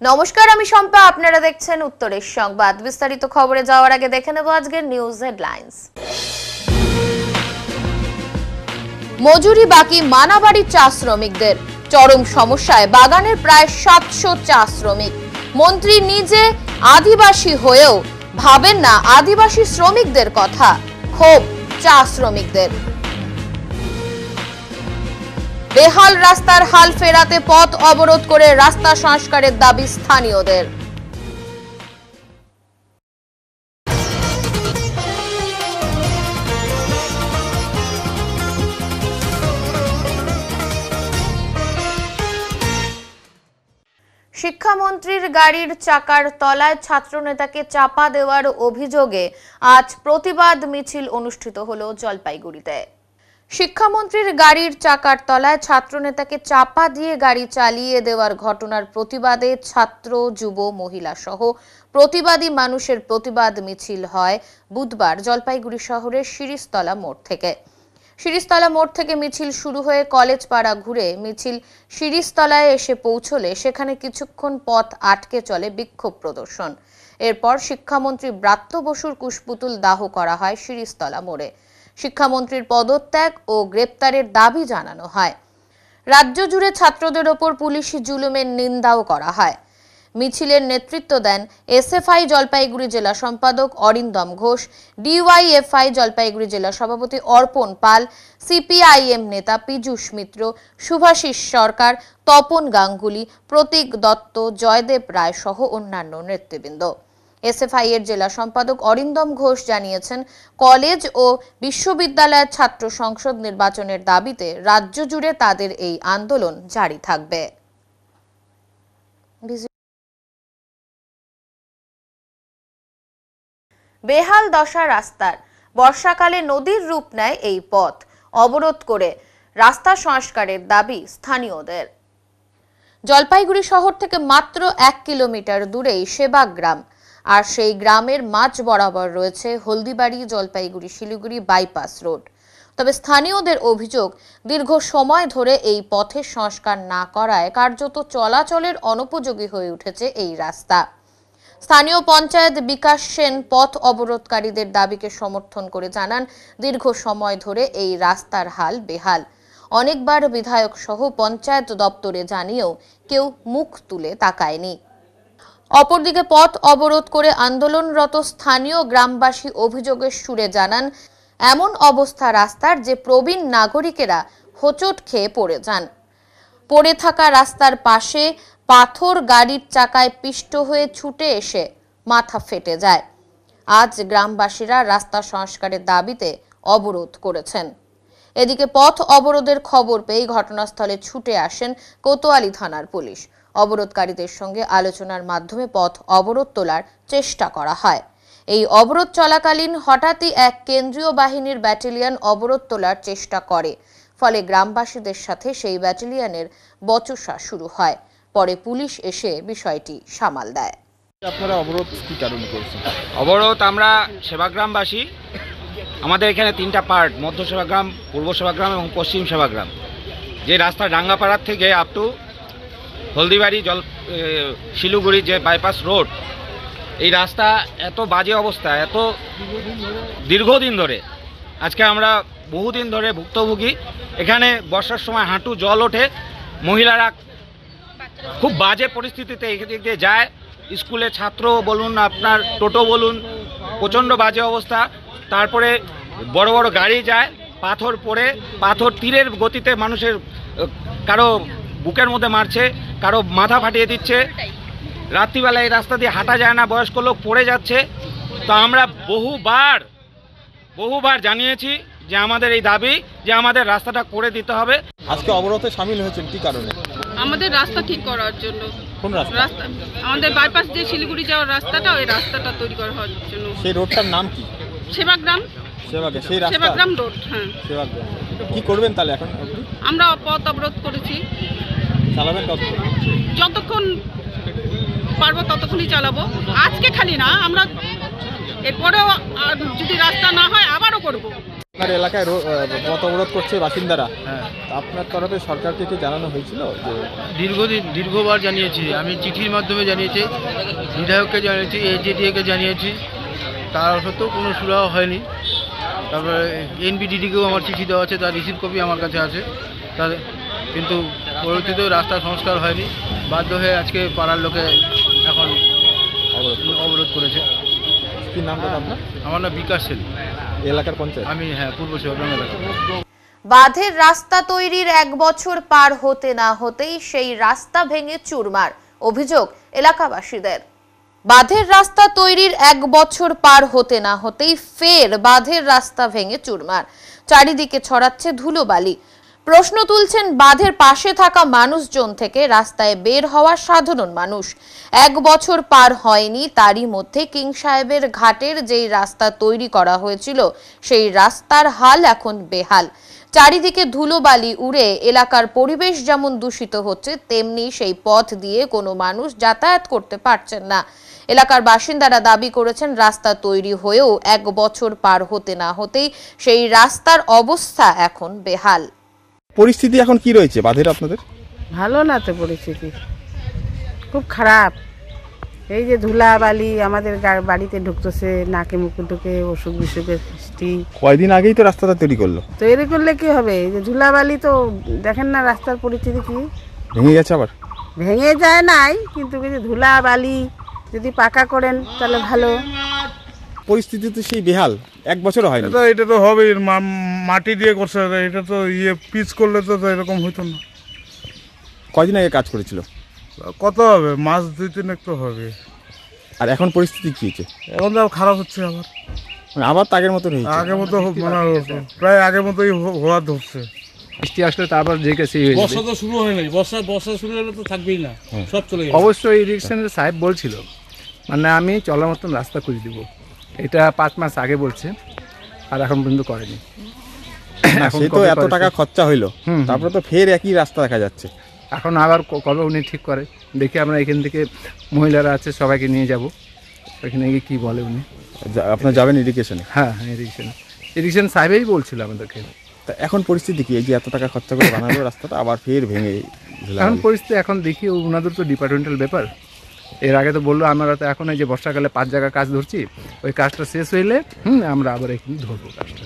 নমস্কার, আমি শম্পা। আপনারা দেখছেন উত্তরের সংবাদ। বিস্তারিত খবরে যাওয়ার আগে দেখে নেব আজকের নিউজ হেডলাইন্স। মজুরি বাকি মানাবাড়ির চা শ্রমিকদের, চরম সমস্যায় বাগানের প্রায় 700 চা শ্রমিক। মন্ত্রী নিজে আদিবাসী হয়েও ভাবেন না আদিবাসী শ্রমিকদের কথা, ক্ষোভ চা শ্রমিকদের। বেহাল রাস্তার হাল ফেরাতে পথ অবরোধ করে রাস্তা সংস্কারের দাবি স্থানীয়দের। শিক্ষামন্ত্রীর গাড়ির চাকার তলায় ছাত্রনেতাকে চাপা দেওয়ার অভিযোগে আজ প্রতিবাদ মিছিল অনুষ্ঠিত হলো জলপাইগুড়িতে। শিক্ষামন্ত্রীর গাড়ির চাকার তলায় ছাত্রনেতাকে চাপা দিয়ে গাড়ি চালিয়ে দেওয়ার ঘটনার প্রতিবাদে ছাত্র, যুব, মহিলা সহ প্রতিবাদী মানুষের প্রতিবাদ মিছিল হয় বুধবার জলপাইগুড়ি শহরের শিরিষতলা মোড় থেকে। শিরিষতলা মোড় থেকে মিছিল শুরু হয়ে কলেজ পাড়া ঘুরে মিছিল শিরিষতলায় এসে পৌঁছলে সেখানে কিছুক্ষণ পথ আটকে চলে বিক্ষোভ প্রদর্শন। এরপর শিক্ষামন্ত্রী ব্রাত্য বসুর কুশপুতুল দাহ করা হয় শিরিষতলা মোড়ে। শিক্ষামন্ত্রীর পদত্যাগ ও গ্রেপ্তারের দাবি জানানো হয়। রাজ্য জুড়ে ছাত্রদের ওপর পুলিশি জুলুমের নিন্দাও করা হয়। মিছিলের নেতৃত্ব দেন এসএফআই জলপাইগুড়ি জেলা সম্পাদক অরিন্দম ঘোষ, ডিওয়াইএফআই জলপাইগুড়ি জেলা সভাপতি অর্পণ পাল, সিপিআইএম নেতা পীযূষ মিত্র, শুভাশিস সরকার, তপন গাঙ্গুলি, প্রতীক দত্ত, জয়দেব রায় সহ অন্যান্য নেতৃবৃন্দ। এসএফআই এর জেলা সম্পাদক অরিন্দম ঘোষ জানিয়েছেন, কলেজ ও বিশ্ববিদ্যালয়ের ছাত্র সংসদ নির্বাচনের দাবিতে রাজ্য জুড়ে তাদের এই আন্দোলন জারি থাকবে। বেহাল দশা রাস্তার, বর্ষাকালে নদীর রূপ নেয় এই পথ অবরোধ করে রাস্তা সংস্কারের দাবি স্থানীয়দের। জলপাইগুড়ি শহর থেকে মাত্র 1 কিলোমিটার দূরেই সেবাগ্রাম, আর সেই গ্রামের মাঝ বরাবর রয়েছে হলদিবাড়ি জলপাইগুড়ি শিলিগুড়ি বাইপাস রোড। তবে স্থানীয়দের অভিযোগ, দীর্ঘ সময় ধরে এই পথের সংস্কার না করায় কার্যত চলাচলের অনুপযোগী হয়ে উঠেছে এই রাস্তা। স্থানীয় পঞ্চায়েত বিকাশ সেন পথ অবরোধকারীদের দাবিকে সমর্থন করে জানান, দীর্ঘ সময় ধরে এই রাস্তার হাল বেহাল। অনেকবার বিধায়ক সহ পঞ্চায়েত দপ্তরে জানিয়েও কেউ মুখ তুলে তাকায়নি। অপরদিকে পথ অবরোধ করে আন্দোলনরত স্থানীয় গ্রামবাসী অভিযোগের সুরে জানান, এমন অবস্থা রাস্তার যে প্রবীণ নাগরিকেরা হোঁচট খেয়ে পড়ে যান। পড়ে থাকা রাস্তার পাশে পাথর গাড়ির চাকায় পিষ্ট হয়ে ছুটে এসে মাথা ফেটে যায়। আজ গ্রামবাসীরা রাস্তা সংস্কারের দাবিতে অবরোধ করেছেন। এদিকে পথ অবরোধের খবর পেয়ে ঘটনাস্থলে ছুটে আসেন কোতোয়ালি থানার পুলিশ। অবরোধকারীদের সঙ্গে আলোচনার মাধ্যমে পথ অবরোধ তোলার চেষ্টা করা হয়। এই অবরোধ চলাকালীন হঠাৎই এক কেন্দ্রীয় বাহিনীর ব্যাটালিয়ন অবরোধ তোলার চেষ্টা করে, ফলে গ্রামবাসীদের সাথে সেই ব্যাটালিয়নের বচসা শুরু হয়। পরে পুলিশ এসে বিষয়টি সামাল দেয়। আপনারা অবরোধ কি কারণে করছেন? অবরোধ আমরা সেবাগ্রামবাসী, আমাদের এখানে 3টা পার্ট, মধ্য সেবাগ্রাম, পূর্ব সেবাগ্রাম এবং পশ্চিম সেবাগ্রাম। যে রাস্তা ডাঙ্গাপাড়ার থেকে আপ টু হলদিবাড়ি শিলিগুড়ি যে বাইপাস রোড, এই রাস্তা এত বাজে অবস্থা, এত দীর্ঘদিন ধরে, আজকে আমরা বহুদিন ধরে ভুক্তভোগী। এখানে বর্ষার সময় হাঁটু জল ওঠে, মহিলারা খুব বাজে পরিস্থিতিতে এদিক দিয়ে যায়। স্কুলে ছাত্র বলুন, আপনার টোটো বলুন, প্রচণ্ড বাজে অবস্থা। তারপরে বড় বড় গাড়ি যায়, পাথর পড়ে, পাথর তীরের গতিতে মানুষের কারো বুকের মধ্যে মারছে, কারো মাথা ফাটিয়ে দিচ্ছে। রাত্রিবেলা এই রাস্তা দিয়ে হাঁটা যায় না, বয়স্ক লোক পড়ে যাচ্ছে। তো আমরা বহুবার জানিয়েছি যে আমাদের এই দাবি, যে আমাদের রাস্তাটা করে দিতে হবে। আজকে অবরোধে শামিল হয়েছেন কি কারণে? আমাদের রাস্তা ঠিক করার জন্য। কোন রাস্তা? আমাদের বাইপাস দিয়ে শিলিগুড়ি যাওয়ার রাস্তাটা, ওই রাস্তাটা তৈরি করার জন্য। সেই রোডটার নাম কি? সেবাগ্রাম। সেই রাস্তা সেবাগ্রাম রোড। হ্যাঁ, সেবাগ্রাম। কি করবেন তাহলে এখন? আমরা পথ অবরোধ করেছি। চালাবেন কতক্ষণ? যতক্ষণ পারবো ততক্ষণই চালাবো। আজকে খালি না, আমরা এরপরেও যদি রাস্তা না হয় আবারও করব। আপনার এলাকায় পথ অবরোধ করছে বাসিন্দারা, হ্যাঁ, আপনার তরফে সরকারকে কি জানানো হয়েছিল যে দীর্ঘবার জানিয়েছি, আমি চিঠির মাধ্যমে জানিয়েছি, বিধায়ককে জানিয়েছি, এজেডিএকে জানিয়েছি, তার সত্ত্বেও কোনো সুরাহা হয়নি। তারপরে এনবিডিডিকেও আমার চিঠি দেওয়া আছে, তার রিসিভ কপি আমার কাছে আছে, তার কিন্তু পরবর্তীতেও রাস্তা সংস্কার হয়নি। বাধ্য হয়ে আজকে পাড়ার লোকে এখন অবরোধ করেছে। কি নামটা আপনার? আমার নাম বিকাশ সেন, এলাকার পঞ্চায়েত। আমি পূর্ব শিবগ্রাম এলাকা। বাঁধের রাস্তা তৈরির 1 বছর পার হতে না হতেই সেই রাস্তা ভেঙে চুরমার, অভিযোগ এলাকাবাসীদের। বাঁধের রাস্তা তৈরির 1 বছর পার হতে না হতেই ফের বাঁধের রাস্তা ভেঙে চুরমার, চারিদিকে ছড়াচ্ছে ধুলোবালি। প্রশ্ন তুলছেন বাঁধের পাশে থাকা মানুষজন থেকে রাস্তায় বের হওয়া সাধারণ মানুষ। 1 বছর পার হয়নি, তারই মধ্যে কিং সাহেবের ঘাটের যেই রাস্তা তৈরি করা হয়েছিল সেই রাস্তার হাল এখন বেহাল। চারিদিকে ধুলোবালি উড়ে এলাকার পরিবেশ যেমন দূষিত হচ্ছে, তেমনি সেই পথ দিয়ে কোনো মানুষ যাতায়াত করতে পারছেন না। এলাকার বাসিন্দারা দাবি করেছেন রাস্তা তৈরি হয়েও 1 বছর পার হতে না হতেই সেই রাস্তার অবস্থা এখন বেহাল। পরিস্থিতি এখন কি রয়েছে বাঁধের আপনাদের? ভালো না তো পরিস্থিতি, খুব খারাপ। এই যে ধুলাবালি আমাদের বাড়িতে ঢুকতেছে, নাকে মুখে ঢুকে অসুখ বিসুখের সৃষ্টি। কয়দিন আগেই তো রাস্তাটা তৈরি করলো, তৈরি করলে কি হবে? এই যে ধুলাবালি, তো দেখেন না রাস্তার পরিস্থিতি কি, ভেঙে গেছে আবার। ভেঙে যায় নাই, কিন্তু এই যে ধুলাবালি যদি পাকা করেন তাহলে ভালো। পরিস্থিতি তো সেই বেহাল, 1 বছরও হয়নি। এটা তো হবে, মাটি দিয়ে করছে, এটা তো পিচ করলে তো এরকম হতো না। কয়দিন আগে কাজ করেছিল? কত হবে, মাস 2-3 তো হবে। আর এখন পরিস্থিতি কি হচ্ছে? এখন তো খারাপ হচ্ছে, আবার তো আগের মতো হয়েছে। আগের মতো মানে প্রায় আগের মতোই হওয়া ধরছে। বৃষ্টি আসলে তারপর যে গেছে বর্ষা তো শুরু হয় নাই, বর্ষা শুরু হলে তো থাকবেই না, সব চলে যাবে। অবশ্যই ইরিগেশনের সাহেব বলছিল মানে আমি চলার মতন রাস্তা করে দিব, এটা 5 মাস আগে বলছে, আর এখন পর্যন্ত করেনি। সে তো এত টাকা খরচা হইলো, তারপরে তো ফের একই রাস্তা দেখা যাচ্ছে। এখন আবার কবে উনি ঠিক করে দেখি। আমরা এখান থেকে মহিলারা আছে সবাইকে নিয়ে যাব, ওইখানে গিয়ে কী বলে উনি। আপনার যাবেন ইরিগেশনে? হ্যাঁ, ইরিগেশন সাহেবই বলছিল আমাদেরকে। তা এখন পরিস্থিতি কি? এই যে এত টাকা খরচা করে বানালো রাস্তাটা, আবার ফের ভেঙে এখন পরিস্থিতি এখন দেখি ওনাদের তো ডিপার্টমেন্টাল ব্যাপার। এর আগে তো বললো আমরা তো এখন এই যে বর্ষাকালে 5 জায়গা কাজ ধরছি, ওই কাজটা শেষ হইলে আমরা আবার এখানে ধরবো কাজটা।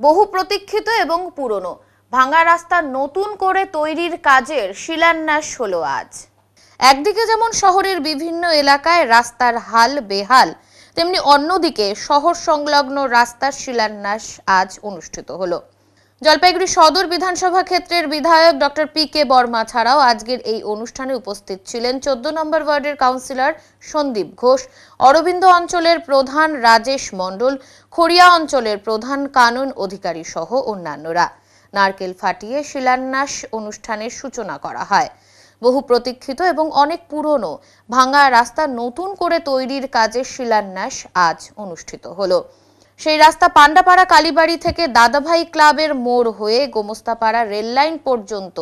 বহু প্রতীক্ষিত এবং পুরনো ভাঙা রাস্তা নতুন করে তৈরির কাজের শিলান্যাস হলো আজ। একদিকে যেমন শহরের বিভিন্ন এলাকায় রাস্তার হাল বেহাল, তেমনি অন্যদিকে শহর সংলগ্ন রাস্তার শিলান্যাস আজ অনুষ্ঠিত হলো। জলপাইগুড়ি সদর বিধানসভা ক্ষেত্রের বিধায়ক ডক্টর পি.কে. বর্মা ছাড়াও আজকের এই অনুষ্ঠানে উপস্থিত ছিলেন 14 নম্বর ওয়ার্ডের কাউন্সিলর সন্দীপ ঘোষ, অরবিন্দ অঞ্চলের প্রধান রাজেশ মণ্ডল, খড়িয়া অঞ্চলের প্রধান কানন অধিকারী সহ অন্যান্যরা। নারকেল ফাটিয়ে শিলান্যাস অনুষ্ঠানের সূচনা করা হয়। বহু প্রতীক্ষিত এবং অনেক পুরনো ভাঙা রাস্তা নতুন করে তৈরির কাজের শিলান্যাস আজ অনুষ্ঠিত হলো। সেই রাস্তা পান্ডাপাড়া কালীবাড়ি থেকে দাদাভাই ক্লাবের মোড় হয়ে গোমস্তাপাড়া রেললাইন পর্যন্ত,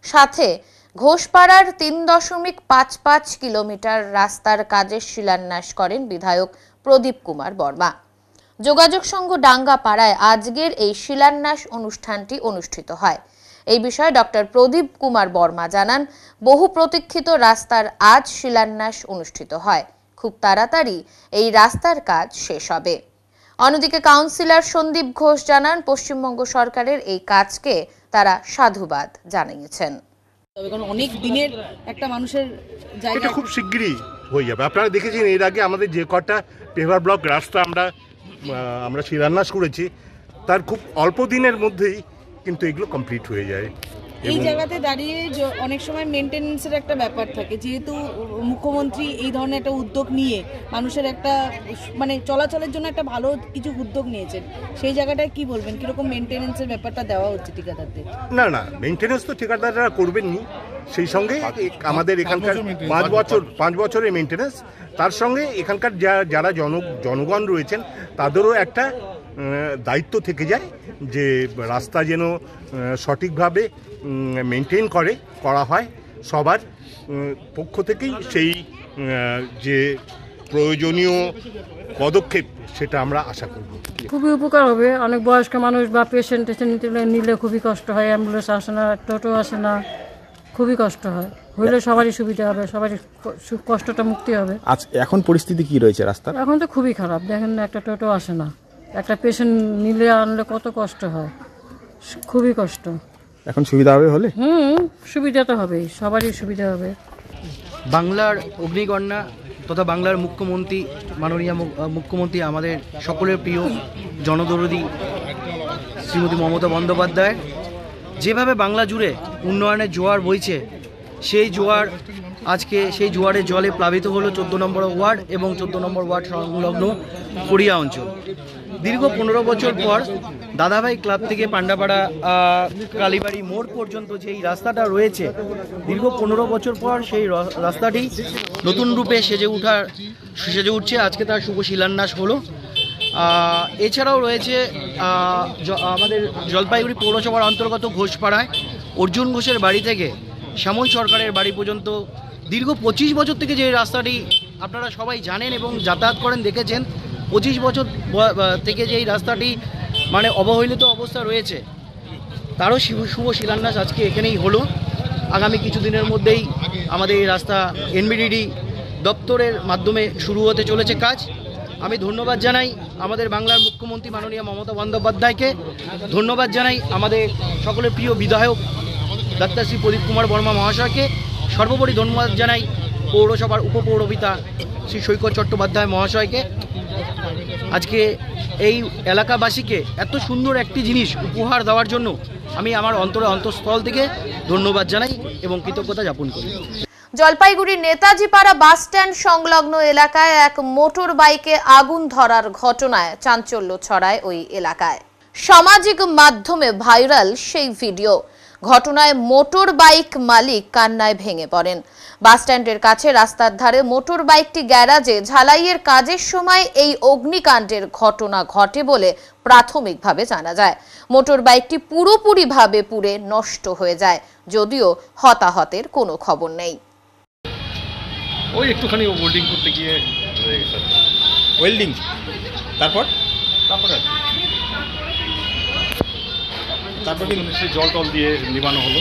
সাথে ঘোষপাড়ার 3.55 কিলোমিটার রাস্তার কাজের শিলান্যাস করেন বিধায়ক প্রদীপ কুমার বর্মা। যোগাযোগ সংঘ ডাঙ্গাপাড়ায় আজকের এই শিলান্যাস অনুষ্ঠানটি অনুষ্ঠিত হয়। এই বিষয়ে ডক্টর প্রদীপ কুমার বর্মা জানান, বহু প্রতীক্ষিত রাস্তার আজ শিলান্যাস অনুষ্ঠিত হয়। খুব তাড়াতাড়ি এই রাস্তার কাজ শেষ হবে। অন্যদিকে কাউন্সিলর সন্দীপ ঘোষ জানান, পশ্চিমবঙ্গ সরকারের এই কাজকে তারা সাধুবাদ জানিয়েছেন। অনেক দিনের একটা মানুষের জায়গা, এটা খুব শিগগিরই হয়ে যাবে। আপনারা দেখেছেন এর আগে আমাদের যে কটা পেভার ব্লক রাস্তা আমরা শিলান্যাস করেছি, তার খুব অল্প দিনের মধ্যেই কিন্তু এগুলো কমপ্লিট হয়ে যায়। এই জায়গাতে দাঁড়িয়ে অনেক সময় মেনটেন্যান্সের একটা ব্যাপার থাকে, যেহেতু মুখ্যমন্ত্রী এই ধরনের একটা উদ্যোগ নিয়ে মানুষের একটা মানে চলাচলের জন্য একটা ভালো কিছু উদ্যোগ নিয়েছেন, সেই জায়গাটায় কি বলবেন, কিরকম মেনটেন্যান্সের ব্যাপারটা দেওয়া হচ্ছে ঠিকাদারদের? না, মেনটেন্যান্স তো ঠিকাদাররা করবেননি, সেই সঙ্গে আমাদের এখানকার 5 বছরের মেনটেন্যান্স, তার সঙ্গে এখানকার যারা জনগণ রয়েছেন তাদেরও একটা দায়িত্ব থেকে যায় যে রাস্তা যেন সঠিকভাবে মেনটেন করা হয়। সবার পক্ষ থেকেই সেই যে প্রয়োজনীয় পদক্ষেপ সেটা আমরা আশা করব। খুবই উপকার হবে, অনেক বয়স্ক মানুষ বা পেশেন্ট নিলে খুবই কষ্ট হয়, অ্যাম্বুলেন্স আসে না, টোটো আসে না, খুবই কষ্ট হয়। হইলে সবারই সুবিধা হবে, সবারই কষ্টটা মুক্তি হবে। আজ এখন পরিস্থিতি কি রয়েছে রাস্তার? এখন তো খুবই খারাপ, দেখেন না একটা টোটো আসে না, একটা পেশেন্ট নিলে আনলে কত কষ্ট হয়, খুবই কষ্ট। এখন সুবিধা হবে হলে? সুবিধা তো হবেই, সবারই সুবিধা হবে। বাংলার অগ্নিকন্যা তথা বাংলার মুখ্যমন্ত্রী, মাননীয় মুখ্যমন্ত্রী, আমাদের সকলের প্রিয় জনদরদী শ্রীমতী মমতা বন্দ্যোপাধ্যায় যেভাবে বাংলা জুড়ে উন্নয়নের জোয়ার বইছে, সেই জোয়ার আজকে সেই জোয়ারের জলে প্লাবিত হলো 14 নম্বর ওয়ার্ড এবং 14 নম্বর ওয়ার্ড সংলগ্ন ফড়িয়া অঞ্চল। দীর্ঘ 15 বছর পর দাদাভাই ক্লাব থেকে পান্ডাপাড়া কালীবাড়ি মোড় পর্যন্ত যেই রাস্তাটা রয়েছে, দীর্ঘ 15 বছর পর সেই রাস্তাটি নতুন রূপে সেজে উঠছে। আজকে তার শুভ শিলান্যাস হলো। এছাড়াও রয়েছে আমাদের জলপাইগুড়ি পৌরসভার অন্তর্গত ঘোষপাড়ায় অর্জুন ঘোষের বাড়ি থেকে শ্যামল সরকারের বাড়ি পর্যন্ত দীর্ঘ 25 বছর থেকে যে রাস্তাটি আপনারা সবাই জানেন এবং যাতায়াত করেন, দেখেছেন, 25 বছর থেকে যে এই রাস্তাটি মানে অবহেলিত অবস্থা রয়েছে, তারও শুভ শিলান্যাস আজকে এখানেই হলো। আগামী কিছুদিনের মধ্যেই আমাদের এই রাস্তা এনবিডিডি দপ্তরের মাধ্যমে শুরু হতে চলেছে কাজ। আমি ধন্যবাদ জানাই আমাদের বাংলার মুখ্যমন্ত্রী মাননীয় মমতা বন্দ্যোপাধ্যায়কে, ধন্যবাদ জানাই আমাদের সকলের প্রিয় বিধায়ক ডাক্তার শ্রী প্রদীপ কুমার বর্মা মহাশয়কে, সর্বোপরি ধন্যবাদ জানাই পৌরসভার উপপৌরপিতা শ্রী সৈকত চট্টোপাধ্যায় মহাশয়কে। আজকে এই এলাকাবাসীকে এত সুন্দর একটি জিনিস উপহার দেওয়ার জন্য আমি আমার অন্তঃস্থল থেকে ধন্যবাদ জানাই এবং কৃতজ্ঞতা জ্ঞাপন করি। জলপাইগুড়ির নেতাজিপাড়া বাস স্ট্যান্ড সংলগ্ন এলাকায় এক মোটর বাইকে আগুন ধরার ঘটনায় চাঞ্চল্য ছড়ায় ওই এলাকায়। সামাজিক মাধ্যমে ভাইরাল সেই ভিডিও। ঘটনায় মোটর বাইক মালিক কান্নায় ভেঙে পড়েন। বাস স্ট্যান্ডের কাছে রাস্তার ধারে মোটর বাইকটি গ্যারাজে ঝালাইয়ের কাজের সময় এই অগ্নিকাণ্ডের ঘটনা ঘটে বলে প্রাথমিকভাবে জানা যায়। মোটর বাইকটি পুরোপুরিভাবে পুড়ে নষ্ট হয়ে যায়, যদিও হতাহতের কোনো খবর নেই। ওই একটুখানি ওয়েল্ডিং করতে গিয়ে ওয়েল্ডিং, তারপর কি সেই জল টল দিয়ে নিবানো হলো।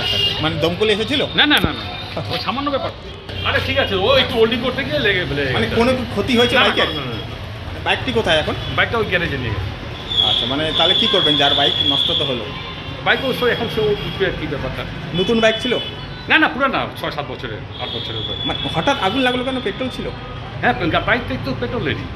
আচ্ছা, মানে দমকল এসেছিল? না না না না, ওই সামান্য ব্যাপার। আরে ঠিক আছে, ও একটু ওয়েল্ডিং করতে গিয়ে লেগে মানে কোনো ক্ষতি হয়েছে বাইকের? বাইকটি কোথায় এখন? বাইকটা ওই গ্যারেজে নিয়ে গেছে। আচ্ছা, মানে তাহলে কি করবেন যার বাইক নষ্ট তো হলো? বাইক অবশ্য এখন সে বুঝবে আর কি ব্যাপারটা। নতুন বাইক ছিল? না না, পুরো না, 6-7 বছরের, 8 বছরের। মানে হঠাৎ আগুন লাগলো কেন? পেট্রোল ছিল? হ্যাঁ, বাইকটা একটু পেট্রোলেরই।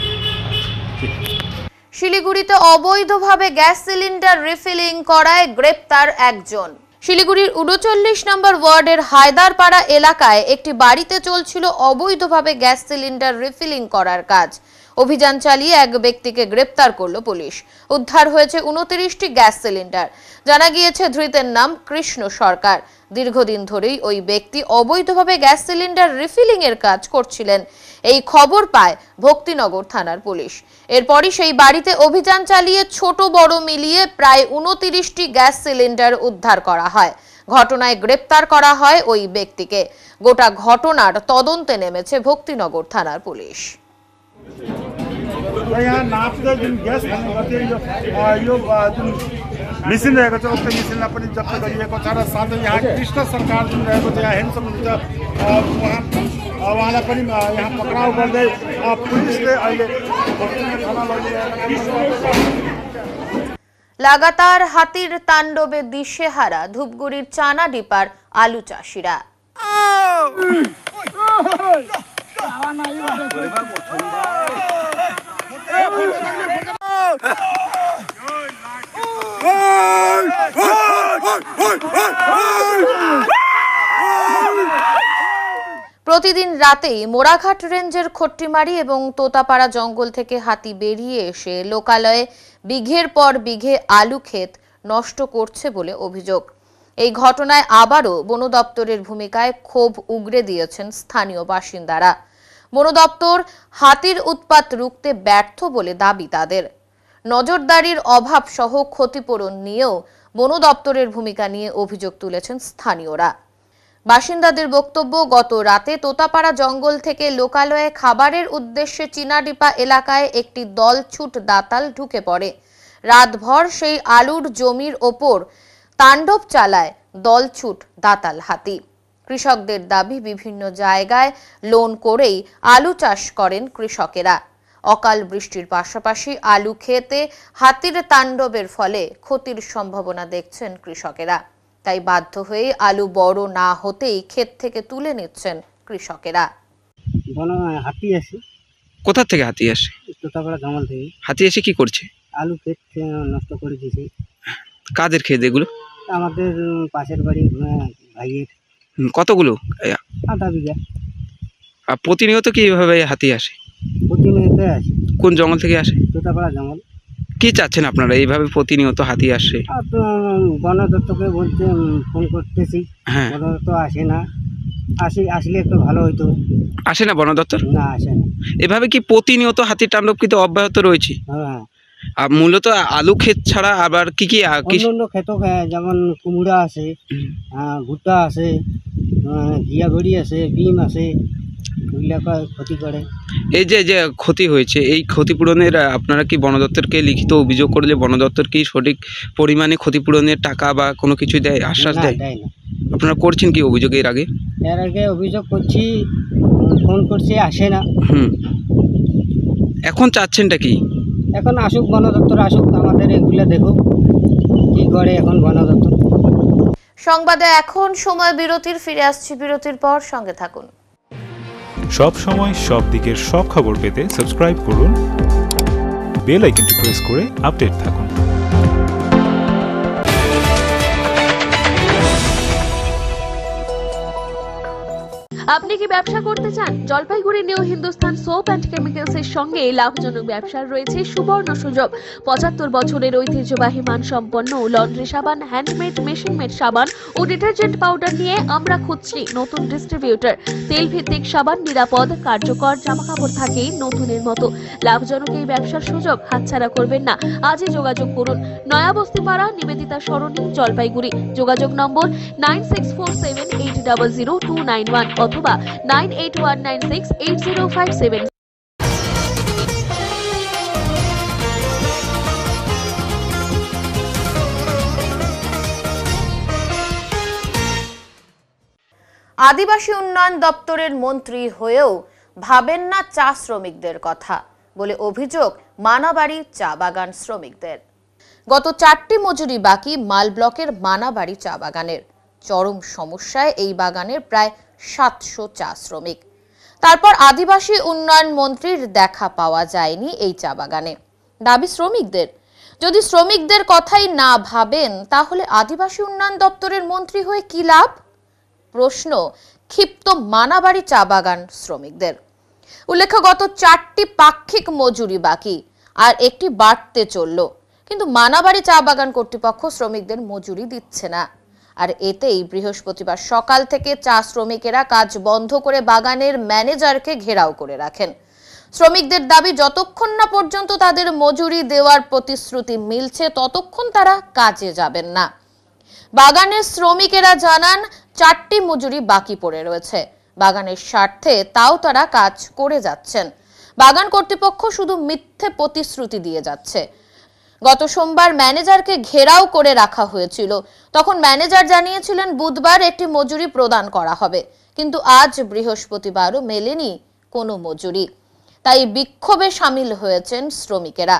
শিলিগুড়িতে অবৈধভাবে গ্যাস সিলিন্ডার রিফিলিং করায় গ্রেপ্তার একজন। শিলিগুড়ির 39 নম্বর ওয়ার্ডের হায়দারপাড়া এলাকায় একটি বাড়িতে চলছিল অবৈধভাবে গ্যাস সিলিন্ডার রিফিলিং করার কাজ। অভিযান চালিয়ে এক ব্যক্তিকে গ্রেপ্তার করল পুলিশ। উদ্ধার হয়েছে 29টি গ্যাস সিলিন্ডার। জানা গিয়েছে ধৃতের নাম কৃষ্ণ সরকার। দীর্ঘদিন ধরেই ওই ব্যক্তি অবৈধভাবে গ্যাস সিলিন্ডার রিফিলিং এর কাজ করছিলেন। এই খবর পায় ভক্তিনগর থানার পুলিশ। এরপরই সেই বাড়িতে অভিযান চালিয়ে ছোট বড় মিলিয়ে প্রায় 29টি গ্যাস সিলিন্ডার উদ্ধার করা হয়। ঘটনায় গ্রেপ্তার করা হয় ওই ব্যক্তিকে। গোটা ঘটনার তদন্তে নেমেছে ভক্তিনগর থানার পুলিশ। यहाँ नाप्दा जुन ग्यास भन्ने गर्थ्यो यो जुन मेसिन रहेको छ उक्त मेसिनलाई पनि जफ्त गरिएको छ र साथै यहाँ कृष्ण सरकार जुन रहेको छ यहाँ हेर्न सक्नुहुन्छ उहाँलाई पनि यहाँ पक्राउ गर्दै पुलिसले अहिले थाना लगिरहेको। লাগাতার হাতির তাণ্ডবে দিশেহারা ধূপগুড়ির চানাডিপার আলু চাষিরা। প্রতিদিন রাতেই মোড়াঘাট রেঞ্জের খট্টিমারি এবং তোতাপাড়া জঙ্গল থেকে হাতি বেরিয়ে এসে লোকালয়ে বিঘের পর বিঘে আলু ক্ষেত নষ্ট করছে বলে অভিযোগ। এই ঘটনায় আবারও বন দপ্তরের ভূমিকায় ক্ষোভ উগরে দিয়েছেন স্থানীয় বাসিন্দারা। বন দপ্তর হাতির উৎপাত রুখতে ব্যর্থ বলে দাবি তাদের। নজরদারির অভাব সহ ক্ষতিপূরণ নিয়েও বন দপ্তরের ভূমিকা নিয়ে অভিযোগ তুলেছেন স্থানীয়রা। বাসিন্দাদের বক্তব্য, গত রাতে তোতাপাড়া জঙ্গল থেকে লোকালয়ে খাবারের উদ্দেশ্যে চীনাডিপা এলাকায় একটি দলছুট দাতাল ঢুকে পড়ে। রাতভর সেই আলুর জমির ওপর তাণ্ডব চালায় দলছুট দাতাল হাতি। কৃষকদের দাবি, বিভিন্ন জায়গায় লোন করেই আলু চাষ করেন কৃষকেরা। অকাল বৃষ্টির পাশাপাশি আলু ক্ষেতে হাতির তাণ্ডবের ফলে ক্ষতির সম্ভাবনা দেখছেন কৃষকেরা। তাই বাধ্য হয়ে আলু বড় না হতেই ক্ষেত থেকে তুলে নিচ্ছেন কৃষকেরা। হাতি আসে। কোথা থেকে হাতি আসে? তোতাপাড়া জঙ্গল থেকে। হাতি এসে কি করছে? আলু ক্ষেত নষ্ট করে দিয়েছে। কাদের ক্ষেত এগুলো? আমাদের পাশের বাড়ি ভাইয়ের। কতগুলো? আধা বিঘা। আর প্রতিনিয়ত কি এভাবে হাতি আসে? প্রতিনিয়ত আসে। কোন জঙ্গল থেকে আসে? তোতাপাড়া জঙ্গল। কি চাচ্ছেন আপনারা এইভাবে প্রতিনিয়ত হাতি আসে? বন দপ্তরকে বলতে ফোন করতেছি, বন দপ্তর আসে না। আসলে একটু ভালো হইতো। আসে না বন দপ্তর? না, আসে না। এভাবে কি প্রতিনিয়ত হাতির তাণ্ডব কিন্তু অব্যাহত রয়েছে? হ্যাঁ। আর মূলত আলু ক্ষেত ছাড়া আবার কি কি অন্য ক্ষেত, যেমন কুমড়া আছে, ভুট্টা আছে, ঘিয়াঘড়ি আছে, বিম আছে, ক্ষতি করে। এই যে ক্ষতি হয়েছে, এই ক্ষতিপূরণের আপনারা কি বন দপ্তরকে লিখিত অভিযোগ করলে বন দপ্তর কি সঠিক পরিমাণে ক্ষতিপূরণের টাকা বা কোনো কিছু দেয়, আশ্বাস দেয়? না। আপনারা করছেন কি অভিযোগ এর আগে? এর আগে অভিযোগ করছি, ফোন করছি, আসে না। এখন চাচ্ছেনটা কি? এখন আসুক, বন দপ্তর আসুক, আমাদের এগুলো দেখুক কি করে এখন বন দপ্তর। সংবাদে এখন সময় বিরতির, ফিরে আসছি বিরতির পর, সঙ্গে থাকুন। সব সময় সব দিকের সব খবর পেতে সাবস্ক্রাইব করুন, বেল আইকনটি প্রেস করে আপডেট থাকুন। আপনি কি ব্যবসা করতে চান? Jalpaiguri new Hindustan soap and chemicals এর সঙ্গে লাভজনক ব্যবসার রয়েছে সুবর্ণ সুযোগ। 75 বছরের ঐতিহ্যবাহী মানসম্পন্ন লন্ড্রি সাবান, হ্যান্ডমেড, মেশিন মেড সাবান ও ডিটারজেন্ট পাউডার নিয়ে আমরা খুঁজছি নতুন ডিস্ট্রিবিউটর। তেল ভিত্তিক সাবান, নিরাপদ, কার্যকর, জামাকাপড় থাকে নতুনের মতো। লাভজনক এই ব্যবসার সুযোগ হাতছাড়া করবেন না। আজই যোগাযোগ করুন। নয়াবস্তিপাড়া, নিবেদিতা সরণি, জলপাইগুড়ি। যোগাযোগ নম্বর 9647800291 অথবা 9819680570। আদিবাসী উন্নয়ন দপ্তরের মন্ত্রী হয়েও ভাবেন না চা শ্রমিকদের কথা বলে অভিযোগ মানাবাড়ি চা বাগান শ্রমিকদের। গত 4টি মজুরি বাকি মাল ব্লকের মানাবাড়ি চা বাগানের। চরম সমস্যায় এই বাগানের প্রায় 700 চা শ্রমিক। তারপর আদিবাসী উন্নয়ন মন্ত্রীর দেখা পাওয়া যায়নি এই চা বাগানে। দাবি শ্রমিকদের, যদি শ্রমিকদের কথাই না ভাবেন তাহলে আদিবাসী উন্নয়ন দপ্তরের মন্ত্রী হয়ে কি লাভ? প্রশ্ন ক্ষিপ্ত মানাবাড়ি চা বাগান শ্রমিকদের। উল্লেখ্য, গত 4টি পাক্ষিক মজুরি বাকি আর একটি বাড়তে চলল, কিন্তু মানাবাড়ি চা বাগান কর্তৃপক্ষ শ্রমিকদের মজুরি দিচ্ছে না। আর এতেই বৃহস্পতিবার সকাল থেকে চা শ্রমিকেরা কাজ বন্ধ করে বাগানের ম্যানেজারকে ঘেরাও করে রাখেন। শ্রমিকদের দাবি, যতক্ষণ না পর্যন্ত তাদের মজুরি দেওয়ার প্রতিশ্রুতি মিলছে ততক্ষণ তারা কাজে যাবেন না। বাগানের শ্রমিকেরা জানান 4টি মজুরি বাকি পড়ে রয়েছে। বাগানের স্বার্থে তাও তারা কাজ করে যাচ্ছেন। বাগান কর্তৃপক্ষ শুধু মিথ্যে প্রতিশ্রুতি দিয়ে যাচ্ছে। গত সোমবার ম্যানেজারকে ঘেরাও করে রাখা হয়েছিল। তখন ম্যানেজার জানিয়েছিলেন বুধবার একটি মজুরি প্রদান করা হবে, কিন্তু আজ বৃহস্পতিবারও মেলেনি কোনো মজুরি। তাই বিক্ষোভে সামিল হয়েছেন শ্রমিকেরা।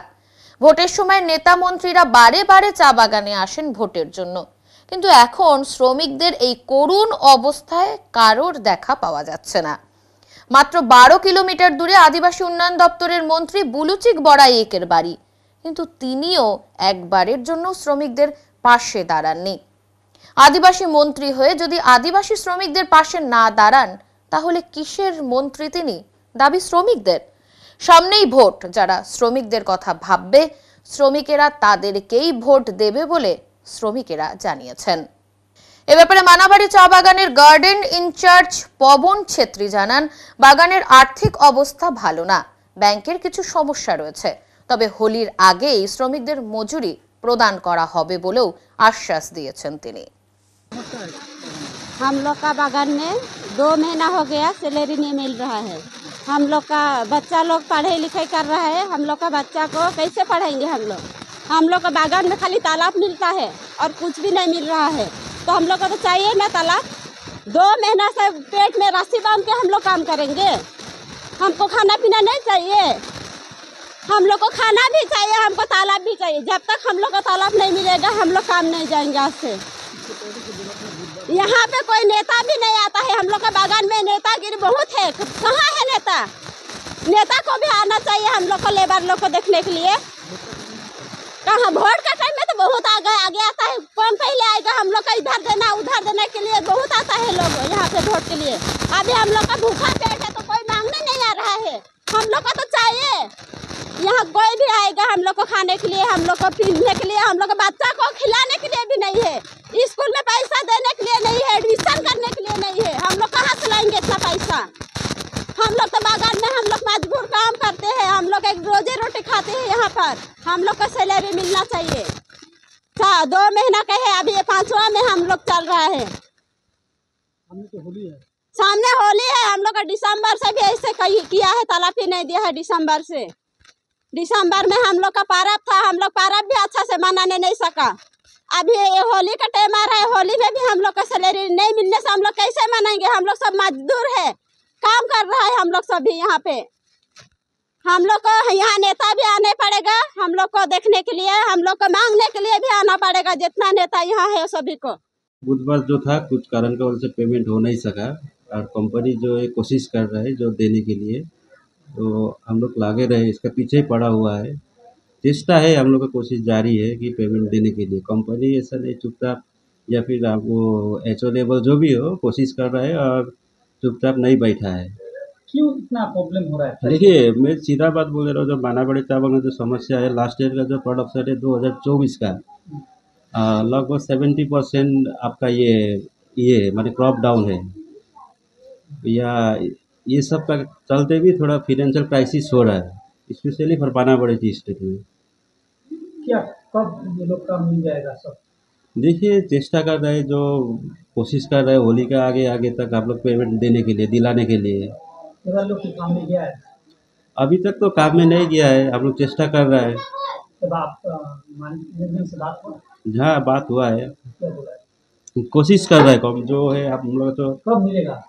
ভোটের সময় নেতা মন্ত্রীরা বারে বারে চা বাগানে আসেন ভোটের জন্য, কিন্তু এখন শ্রমিকদের এই করুণ অবস্থায় কারোর দেখা পাওয়া যাচ্ছে না। মাত্র 12 কিলোমিটার দূরে আদিবাসী উন্নয়ন দপ্তরের মন্ত্রী বুলুচিক বড়াইকের বাড়ি, কিন্তু তিনিও একবারের জন্য শ্রমিকদের পাশে দাঁড়াননি। আদিবাসী মন্ত্রী হয়ে যদি আদিবাসী শ্রমিকদের পাশে না দাঁড়ান তাহলে কিসের মন্ত্রী তিনি? দাবি শ্রমিকদের। সামনেই ভোট, যারা শ্রমিকদের কথা ভাববে শ্রমিকেরা তাদেরকেই ভোট দেবে বলে শ্রমিকেরা জানিয়েছেন। এ ব্যাপারে মানাবাড়ি চা বাগানের গার্ডেন ইনচার্জ পবন ছেত্রী জানান, বাগানের আর্থিক অবস্থা ভালো না, ব্যাংকের কিছু সমস্যা রয়েছে, তবে হোলির আগেই শ্রমিকদের মজুরি প্রদান করা হবে বলেও আশ্বাস দিয়েছেন তিনি। हम लोग का बागान में 2 महीना हो गया सैलरी नहीं मिल रहा है। हम लोग का बच्चा लोग पढ़ाई लिखाई कर रहा है, हम लोग का बच्चा को कैसे पढ़ाएंगे हम लोग का बागान में खाली तालाब मिलता है और कुछ भी नहीं मिल रहा है। तो हम लोग को तो चाहिए ना तालाब। 2 महीना से पेट में रस्सी बांध के हम लोग काम करेंगे। हमको खाना पीना नहीं चाहिए, हम लोग को खाना भी चाहिए, हमको तालाब भी चाहिए। जब तक हम लोग को तालाब नहीं मिलेगा हम लोग काम नहीं जाएंगे आज से। यहाँ पे कोई नेता भी नहीं आता है। हम लोग का बागान में नेतागिरी बहुत है। कहाँ है नेता? नेता को भी आना चाहिए हम लोग को, लेबर लोग को देखने के लिए। कहाँ वोट का टाइम में तो बहुत आगे आता है, कौन पहले आएगा? हम लोग का इधर देना उधर देने के लिए बहुत आता है लोग यहाँ पे वोट के लिए। अभी हम लोग का भूखा पेट है तो कोई मांगने नहीं आ रहा है। हम लोग को तो चाहिए, यहाँ कोई भी आएगा हम लोग को खाने के लिए, हम लोग को पीने के लिए, हम लोग के बच्चा को खिलाने के लिए भी नहीं है, स्कूल में पैसा देने के लिए नहीं है, एडमिशन करने के लिए नहीं है। हम लोग कहाँ से लाएंगे इतना पैसा? हम लोग तो बागान में हम लोग मजबूर काम करते हैं, हम लोग एक रोजी रोटी खाते हैं यहाँ पर। हम लोग को सैलरी मिलना चाहिए। 2 महीना का है, अभी ये 5वां में हम लोग चल रहा है। सामने होली है, हम लोग का दिसंबर से भी ऐसे किया है, तालाब ही नहीं दिया है दिसंबर से। दिसंबर में हम लोग का पर्व था, हम लोग पर्व भी अच्छा से मनाने नहीं सका। अभी ये होली का टाइम आ रहा है, होली में भी हम लोग का सैलरी नहीं मिलने से हम लोग कैसे मनाएंगे? हम लोग सब मजदूर है, काम कर रहा है हम लोग सभी यहाँ पे। हम लोग को यहाँ नेता भी आने पड़ेगा, हम लोग को देखने के लिए, हम लोग को मांगने के लिए भी आना पड़ेगा, जितना नेता यहाँ है सभी को। बुधवार जो था कुछ कारण की वजह से पेमेंट हो नहीं सका और कंपनी जो है कोशिश कर रहा है जो देने के लिए, तो हम लोग लागे रहे, इसका पीछे ही पड़ा हुआ है। चेष्टा है, हम लोग का कोशिश जारी है कि पेमेंट देने के लिए। कंपनी ऐसा नहीं चुपचाप या फिर वो एचओ लेवल जो भी हो कोशिश कर रहा है और चुपचाप नहीं बैठा है। क्यों इतना प्रॉब्लम हो रहा है? देखिए, मैं सीधा बात बोल रहा हूँ, जो मानाबड़ी चावल में जो समस्या है, लास्ट ईयर का जो प्रोडक्शन है 2024 का लगभग 70% आपका ये माने क्रॉप डाउन है, या ये सब का चलते भी थोड़ा फाइनेंशियल क्राइसिस हो रहा है, स्पेशली फॉर मानाबड़ी स्टेट में। क्या कब ये लोग काम मिल जाएगा सब? देखिए, चेष्टा कर रहे हैं, जो कोशिश कर रहे हैं होली का आगे तक आप लोग पेमेंट देने के लिए, दिलाने के लिए। लोग काम में गया है? अभी तक तो काम में नहीं गया है, हम लोग चेष्टा कर रहे हैं। तब आप मैनेजमेंट से बात हुआ? हाँ, बात हुआ है, क्या बोला है? कोशिश कर रहे हैं जो है आप लोग। तो कब मिलेगा?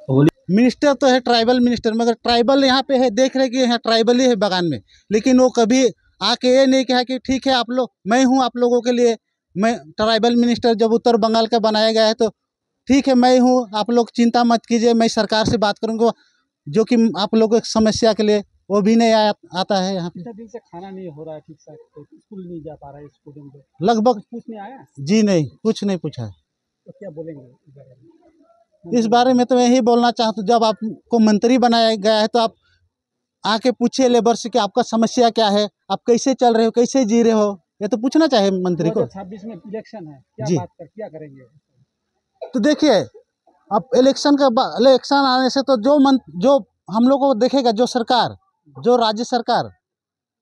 होली मिनिस्टर तो है ट्राइबल मिनिस्टर, मगर ट्राइबल यहाँ पे है, देख रहे कि यहाँ ट्राइबल ही है बागान में, लेकिन वो कभी आके ये नहीं कहा कि ठीक है आप लोग, मैं हूँ आप लोगों के लिए। मैं ट्राइबल मिनिस्टर जब उत्तर बंगाल का बनाया गया है तो ठीक है मैं हूँ, आप लोग चिंता मत कीजिए, मैं सरकार से बात करूँगा, जो कि आप लोगों की समस्या के लिए वो भी नहीं आता है यहाँ पे। कितना दिन से खाना नहीं हो रहा है ठीक से, स्कूल नहीं जा पा रहा है स्टूडेंट लोग? लगभग पूछने आया? जी नहीं, कुछ नहीं पूछा है। तो क्या बोलेंगे इस बारे में? तो मैं यही बोलना चाहता हूँ, जब आपको मंत्री बनाया गया है तो आप आके पूछिए लेबर से कि आपका समस्या क्या है, आप कैसे चल रहे हो, कैसे जी रहे हो, ये तो पूछना चाहिए मंत्री को। 2026 में इलेक्शन है, क्या करेंगे? तो देखिए, अब इलेक्शन आने से तो जो हम लोग को देखेगा, जो सरकार, जो राज्य सरकार,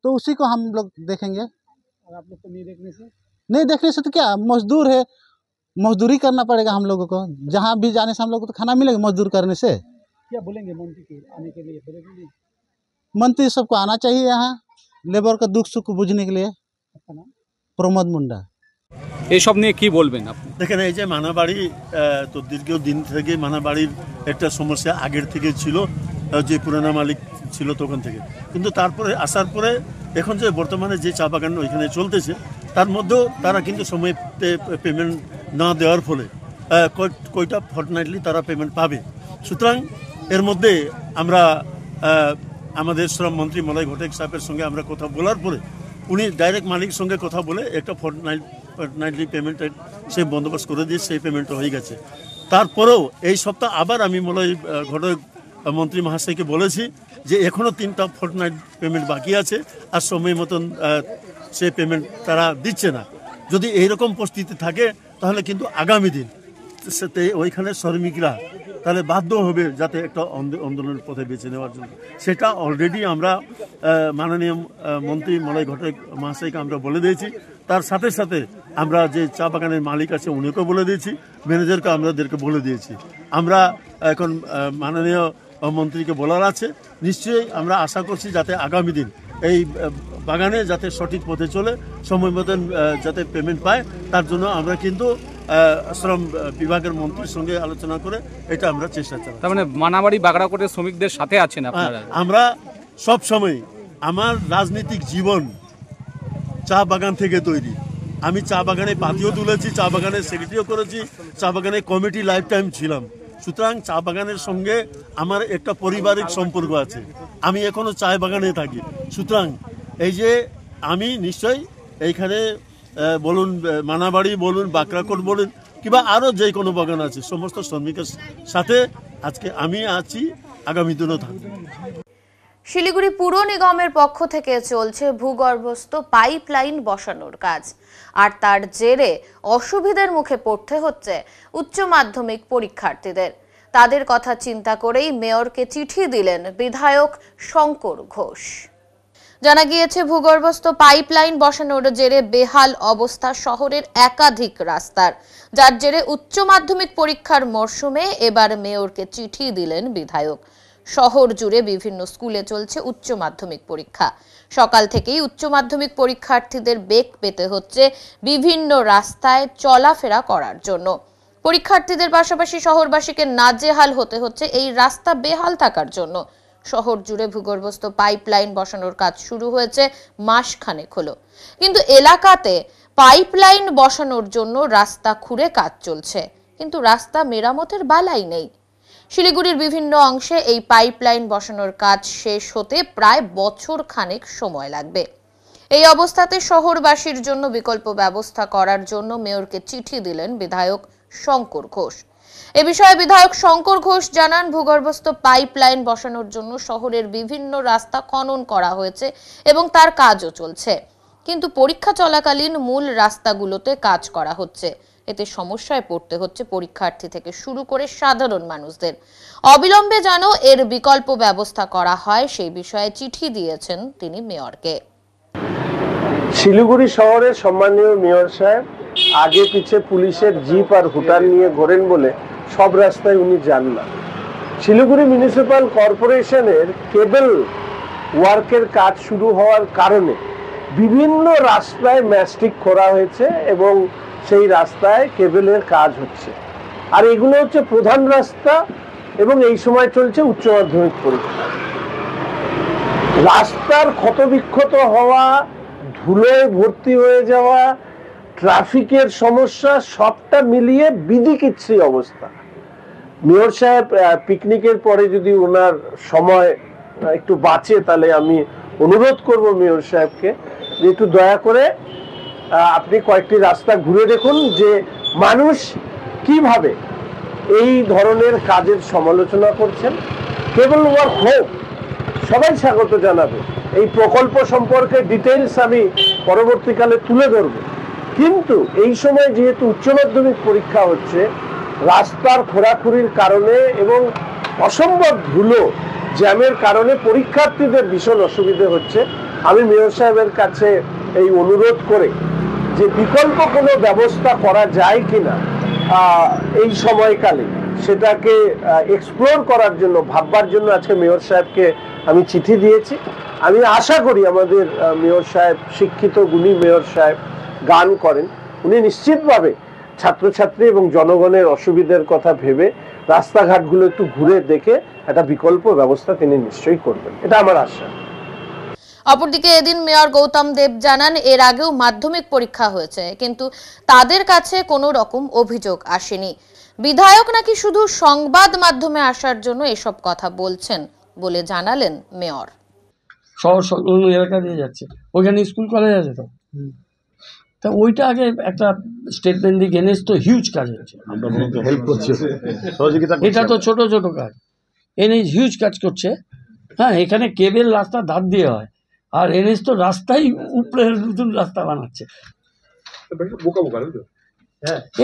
तो उसी को हम लोग देखेंगे। और आप लोग को नहीं देखने से तो क्या, मजदूर है, मजदूरी करना पड़ेगा हम लोगों को। जहाँ भी जाने से हम लोग को तो खाना मिलेगा मजदूर करने से। क्या बोलेंगे मंत्री के आने के लिए? बोलेंगे मंत्री सबको आना चाहिए यहाँ, लेबर का दुख सुख बुझने के लिए। प्रमोद मुंडा। এইসব নিয়ে কি বলবেন আপনি? দেখেন, এই যে মানাবাড়ি তো দীর্ঘদিন থেকে মানাবাড়ির একটা সমস্যা আগের থেকে ছিল, যে পুরানা মালিক ছিল তখন থেকে, কিন্তু তারপরে আসার পরে এখন যে বর্তমানে যে চা বাগান ওইখানে চলতেছে তার মধ্যেও তারা কিন্তু সময়তে পেমেন্ট না দেওয়ার ফলে কয়টা ফর্টনাইটলি তারা পেমেন্ট পাবে। সুতরাং এর মধ্যে আমরা আমাদের শ্রম মন্ত্রী মলয় ঘটক সাহেবের সঙ্গে আমরা কথা বলার পরে উনি ডাইরেক্ট মালিকের সঙ্গে কথা বলে একটা ফর্টনাইটলি পেমেন্টের সে বন্দোবস্ত করে দিয়ে সেই পেমেন্টটা হয়ে গেছে। তারপরেও এই সপ্তাহ আবার আমি মলয় ঘটক মন্ত্রী মহাশয়কে বলেছি যে এখনও 3টা ফর্টনাইট পেমেন্ট বাকি আছে, আর সময় মতন সে পেমেন্ট তারা দিচ্ছে না। যদি এইরকম পরিস্থিতি থাকে তাহলে কিন্তু আগামী দিন ওইখানে শ্রমিকরা তাহলে বাধ্য হবে যাতে একটা আন্দোলনের পথে বেছে নেওয়ার জন্য। সেটা অলরেডি আমরা মাননীয় মন্ত্রী মলয় ঘটক মহাশয়কে আমরা বলে দিয়েছি। তার সাথে সাথে আমরা যে চা বাগানের মালিক আছে উনিকেও বলে দিয়েছি, ম্যানেজারকে আমাদেরকে বলে দিয়েছি। আমরা এখন মাননীয় মন্ত্রীকে বলার আছে, নিশ্চয়ই আমরা আশা করছি যাতে আগামী দিন এই বাগানে যাতে সঠিক পথে চলে, সময় মতন যাতে পেমেন্ট পায়, তার জন্য আমরা কিন্তু শ্রম বিভাগের মন্ত্রীর সঙ্গে আলোচনা করে এটা আমরা চেষ্টা চালাই। তার মানে মানাবাড়ি বাগড়াকোটের শ্রমিকদের সাথে আছেন আপনারা? আমরা সব সময়, আমার রাজনৈতিক জীবন চা বাগান থেকে তৈরি। আমি চা বাগানে পাতিও তুলেছি, চা বাগানের সেক্রেটারিও করেছি, চা বাগানে কমিটি লাইফ টাইম ছিলাম। সুতরাং চা বাগানের সঙ্গে আমার একটা পারিবারিক সম্পর্ক আছে, আমি এখনো চা বাগানে থাকি। সুতরাং এই যে আমি নিশ্চয়ই এইখানে বলুন মানাবাড়ি বলুন, বাকরাকোট বলুন, কিংবা আরও যে কোনো বাগান আছে, সমস্ত শ্রমিকের সাথে আজকে আমি আছি, আগামী দিনও থাকবো। শিলিগুড়ি পুর নিগমের পক্ষ থেকে চলছে ভূগর্ভস্থ পাইপলাইন বসানোর কাজ, আর তার জেরে অসুবিধার মুখে পড়তে হচ্ছে উচ্চ মাধ্যমিক পরীক্ষার্থীদের। তাদের কথা চিন্তা করেই মেয়রকে চিঠি দিলেন বিধায়ক শঙ্কর ঘোষ। জানা গিয়েছে, ভূগর্ভস্থ পাইপলাইন বসানোর জেরে বেহাল অবস্থা শহরের একাধিক রাস্তার, যার জেরে উচ্চ মাধ্যমিক পরীক্ষার মরশুমে এবার মেয়রকে চিঠি দিলেন বিধায়ক। শহর জুড়ে বিভিন্ন স্কুলে চলছে উচ্চ মাধ্যমিক পরীক্ষা। সকাল থেকেই উচ্চ মাধ্যমিক পরীক্ষার্থীদের বেগ পেতে হচ্ছে বিভিন্ন রাস্তায় চলাফেরা করার জন্য। পরীক্ষার্থীদের পাশাপাশি শহরবাসীকে নাজেহাল হতে হচ্ছে এই রাস্তা বেহাল থাকার জন্য। শহর জুড়ে ভূগর্ভস্থ পাইপলাইন বসানোর কাজ শুরু হয়েছে মাসখানেক হলো, কিন্তু এলাকাতে পাইপলাইন বসানোর জন্য রাস্তা খুঁড়ে কাজ চলছে, কিন্তু রাস্তা মেরামতের বালাই নেই। শিলিগুড়ির বিভিন্ন অংশে এই পাইপলাইন বসানোর কাজ শেষ হতে প্রায় বছর খানেক সময় লাগবে। এই অবস্থাতে শহরবাসীর জন্য বিকল্প ব্যবস্থা করার জন্য মেয়রকে চিঠি দিলেন বিধায়ক শঙ্কর ঘোষ। এ বিষয়ে বিধায়ক শঙ্কর ঘোষ জানান, ভূগর্ভস্থ পাইপলাইন বসানোর জন্য শহরের বিভিন্ন রাস্তা খনন করা হয়েছে এবং তার কাজও চলছে, কিন্তু পরীক্ষা চলাকালীন মূল রাস্তাগুলোতে কাজ করা হচ্ছে। এতে সমস্যায় পড়তে হচ্ছে পরীক্ষার্থী থেকে শুরু করে সাধারণ মানুষদের। অবিলম্বে যেন এর বিকল্প ব্যবস্থা করা হয় সেই বিষয়ে চিঠি দিয়েছেন তিনি মেয়রকে। শিলিগুড়ি শহরের সম্মানীয় মেয়র সাহেব আগে পিছে পুলিশের জিপ আর হুটার নিয়ে ঘোরেন বলে সব রাস্তায় উনি যান না। শিলিগুড়ি মিউনিসিপ্যাল কর্পোরেশনের কেবল ওয়ার্কের কাজ শুরু হওয়ার কারণে বিভিন্ন রাস্তায় ম্যাস্টিক খোঁড়া হয়েছে এবং সেই রাস্তায় কেবলের কাজ হচ্ছে। আর এগুলো হচ্ছে প্রধান রাস্তা এবং এই সময় চলছে উচ্চ মাধ্যমিক পরীক্ষা। রাস্তার ক্ষতবিক্ষত হওয়া, ধুলোয় ভর্তি হয়ে যাওয়া, ট্রাফিকের সমস্যা, সবটা মিলিয়ে বিদিকিচ্ছিরি অবস্থা। মেয়র সাহেব পিকনিকের পরে যদি ওনার সময় একটু বাঁচে, তাহলে আমি অনুরোধ করব মেয়র সাহেবকে যে একটু দয়া করে আপনি কয়েকটি রাস্তা ঘুরে দেখুন যে মানুষ কিভাবে এই ধরনের কাজের সমালোচনা করছেন। কেবল ওয়ার্ক হোক, সবাই স্বাগত জানাবে। এই প্রকল্প সম্পর্কে ডিটেইলস আমি পরবর্তীকালে তুলে ধরব, কিন্তু এই সময় যেহেতু উচ্চ মাধ্যমিক পরীক্ষা হচ্ছে, রাস্তার খোঁড়াখুড়ির কারণে এবং অসম্ভব ধুলো জ্যামের কারণে পরীক্ষার্থীদের ভীষণ অসুবিধে হচ্ছে। আমি মেয়র সাহেবের কাছে এই অনুরোধ করে যে বিকল্প কোনো ব্যবস্থা করা যায় কিনা এই সময়কালে, সেটাকে এক্সপ্লোর করার জন্য, ভাববার জন্য আজকে মেয়র সাহেবকে আমি চিঠি দিয়েছি। আমি আশা করি আমাদের মেয়র সাহেব শিক্ষিত, গুণী মেয়র সাহেব, গান করেন, উনি নিশ্চিতভাবে ছাত্রছাত্রী এবং জনগণের অসুবিধার কথা ভেবে রাস্তাঘাটগুলো একটু ঘুরে দেখে একটা বিকল্প ব্যবস্থা তিনি নিশ্চয়ই করবেন, এটা আমার আশা। অপরদিকে এদিন মেয়র গৌতম দেব জানান, এর আগেও মাধ্যমিক পরীক্ষা হয়েছে, কিন্তু তাদের কাছে কোনো রকম অভিযোগ আসেনি। বিধায়ক নাকি শুধু সংবাদ মাধ্যমে আসার জন্য এসব কথা বলছেন বলে জানালেন মেয়র। শহর এলাকা দিয়ে যাচ্ছে, ওইখানে স্কুল কলেজ আছে, তো ওইটা আগে একটা স্টেটমেন্ট দিয়ে এনএস তো হিউজ কাজ হচ্ছে, এটা তো ছোট ছোট কাজ, এনএস হিউজ কাজ করছে। হ্যাঁ, এখানে কেবল রাস্তা ধার দিয়ে হয়, আর এনএস তো রাস্তাই উপরে নতুন রাস্তা বানাচ্ছে।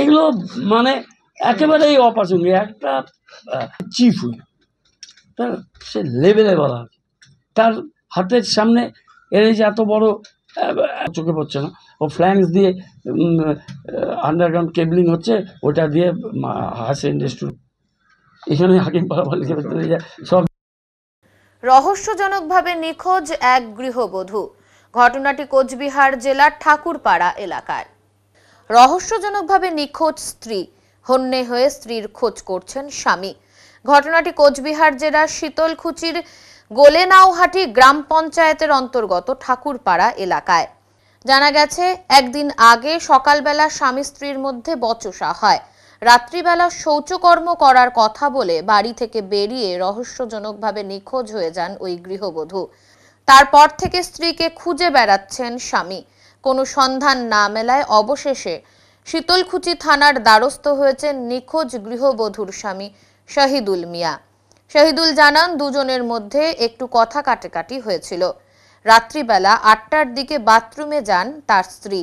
এগুলো মানে একেবারেই অপ্রাসঙ্গিক। একটা চিফ হুইপ তার সে লেভেলে বলা হয়, তার হাতের সামনে এনএস এত বড় চোখে পড়ছে না। ও ফ্ল্যাঙ্কস দিয়ে আন্ডারগ্রাউন্ড কেবলিং হচ্ছে, ওটা দিয়ে হায়ার সেকেন্ডারি স্টুডেন্ট এখানে হাকিমপাড়া বালিকা বিদ্যালয় সব। রহস্যজনকভাবে নিখোঁজ এক গৃহবধূ। ঘটনাটি কোচবিহার জেলার ঠাকুরপাড়া এলাকায়। রহস্যজনকভাবে নিখোঁজ স্ত্রী, হন্যে হয়ে স্ত্রীর খোঁজ করছেন স্বামী। ঘটনাটি কোচবিহার জেলার শীতলকুচির গোলেনাওহাটি গ্রাম পঞ্চায়েতের অন্তর্গত ঠাকুরপাড়া এলাকায়। জানা গেছে, একদিন আগে সকালবেলা স্বামী স্ত্রীর মধ্যে বচসা হয়। রাত্রিবেলা শৌচকর্ম করার কথা বলে বাড়ি থেকে বেরিয়ে রহস্যজনকভাবে নিখোঁজ হয়ে যান ওই গৃহবধূ। তারপর থেকে স্ত্রীকে খুঁজে বেড়াচ্ছেন স্বামী। কোনো সন্ধান না মেলায় অবশেষে শীতলকুচি থানার দ্বারস্থ হয়েছেন নিখোঁজ গৃহবধূর স্বামী শহীদুল মিয়া। শহীদুল জানান, দুজনের মধ্যে একটু কথা কাটাকাটি হয়েছিল। রাত্রিবেলা 8টার দিকে বাথরুমে যান তার স্ত্রী।